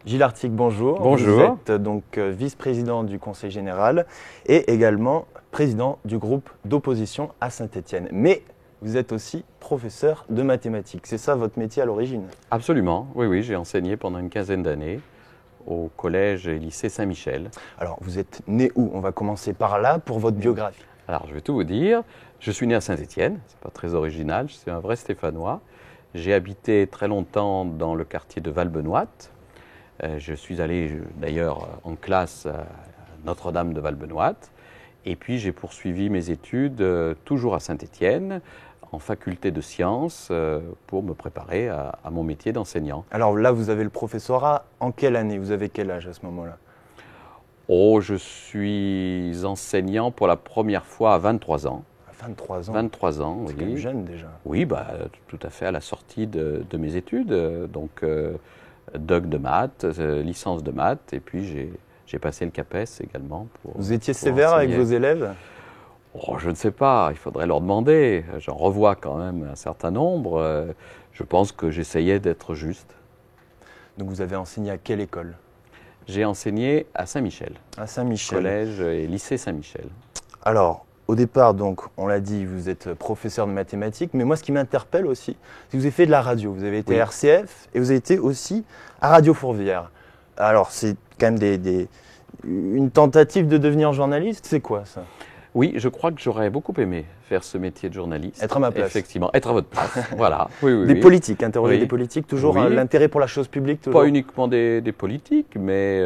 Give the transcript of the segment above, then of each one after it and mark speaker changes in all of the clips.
Speaker 1: Gilles Artigue, bonjour.
Speaker 2: Bonjour.
Speaker 1: Vous êtes donc vice-président du Conseil général et également président du groupe d'opposition à Saint-Étienne. Mais vous êtes aussi professeur de mathématiques. C'est ça votre métier à l'origine?
Speaker 2: Absolument, oui, j'ai enseigné pendant une quinzaine d'années au collège et lycée Saint-Michel.
Speaker 1: Alors, vous êtes né où? On va commencer par là pour votre biographie.
Speaker 2: Alors, je vais tout vous dire. Je suis né à Saint-Étienne, c'est pas très original, je suis un vrai Stéphanois. J'ai habité très longtemps dans le quartier de Val-Benoît. Je suis allé d'ailleurs en classe à Notre-Dame de Val-Benoît. Et puis j'ai poursuivi mes études toujours à Saint-Étienne, en faculté de sciences, pour me préparer à mon métier d'enseignant.
Speaker 1: Alors là, vous avez le professorat. En quelle année? Vous avez quel âge à ce moment-là?
Speaker 2: Oh, je suis enseignant pour la première fois à 23 ans.
Speaker 1: À 23 ans?
Speaker 2: 23 ans,
Speaker 1: C'est
Speaker 2: oui.
Speaker 1: quand même jeune déjà.
Speaker 2: Oui, tout à fait à la sortie de mes études. Donc, doc de maths, licence de maths, et puis j'ai passé le CAPES également.
Speaker 1: Vous étiez
Speaker 2: pour
Speaker 1: sévère avec
Speaker 2: enseigner.
Speaker 1: vos élèves?
Speaker 2: Oh, je ne sais pas, il faudrait leur demander. J'en revois quand même un certain nombre. Je pense que j'essayais d'être juste.
Speaker 1: Donc vous avez enseigné à quelle école?
Speaker 2: J'ai enseigné à Saint-Michel,
Speaker 1: À Saint-Michel.
Speaker 2: collège et lycée Saint-Michel.
Speaker 1: Alors, au départ, donc, on l'a dit, vous êtes professeur de mathématiques, mais moi, ce qui m'interpelle aussi, c'est que vous avez fait de la radio. Vous avez été
Speaker 2: Oui.
Speaker 1: à RCF et vous avez été aussi à Radio Fourvière. Alors, c'est quand même une tentative de devenir journaliste, c'est quoi ça?
Speaker 2: Oui, je crois que j'aurais beaucoup aimé faire ce métier de journaliste.
Speaker 1: Être à ma place.
Speaker 2: Effectivement, être à votre place. Voilà. Oui.
Speaker 1: Des politiques, interroger
Speaker 2: Oui.
Speaker 1: des politiques, toujours
Speaker 2: Oui.
Speaker 1: l'intérêt pour la chose publique, toujours.
Speaker 2: Pas uniquement des politiques, mais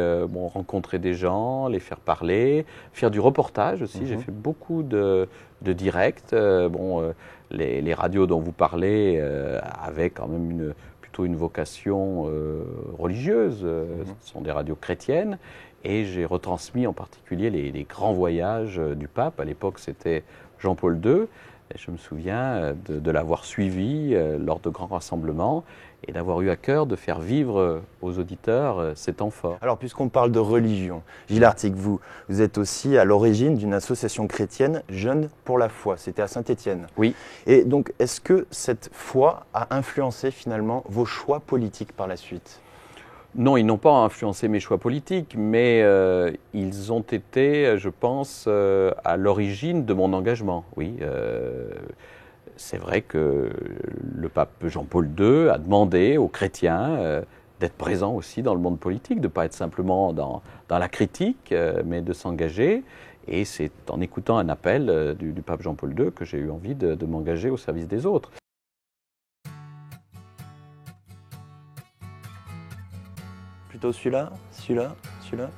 Speaker 2: rencontrer des gens, les faire parler, faire du reportage aussi. J'ai fait beaucoup de directs. Les radios dont vous parlez avaient quand même plutôt une vocation religieuse. Ce sont des radios chrétiennes. Et j'ai retransmis en particulier les grands voyages du pape. À l'époque, c'était Jean-Paul II. Et je me souviens de l'avoir suivi lors de grands rassemblements et d'avoir eu à cœur de faire vivre aux auditeurs ces temps forts.
Speaker 1: Alors, puisqu'on parle de religion, Gilles Artigue, vous êtes aussi à l'origine d'une association chrétienne, Jeunes pour la foi. C'était à Saint-Étienne.
Speaker 2: Oui.
Speaker 1: Et donc, est-ce que cette foi a influencé finalement vos choix politiques par la suite?
Speaker 2: Non, ils n'ont pas influencé mes choix politiques, mais ils ont été, je pense, à l'origine de mon engagement. Oui, c'est vrai que le pape Jean-Paul II a demandé aux chrétiens d'être présents aussi dans le monde politique, de ne pas être simplement dans la critique, mais de s'engager. Et c'est en écoutant un appel du pape Jean-Paul II que j'ai eu envie de m'engager au service des autres.
Speaker 1: Plutôt celui-là, celui-là, celui-là?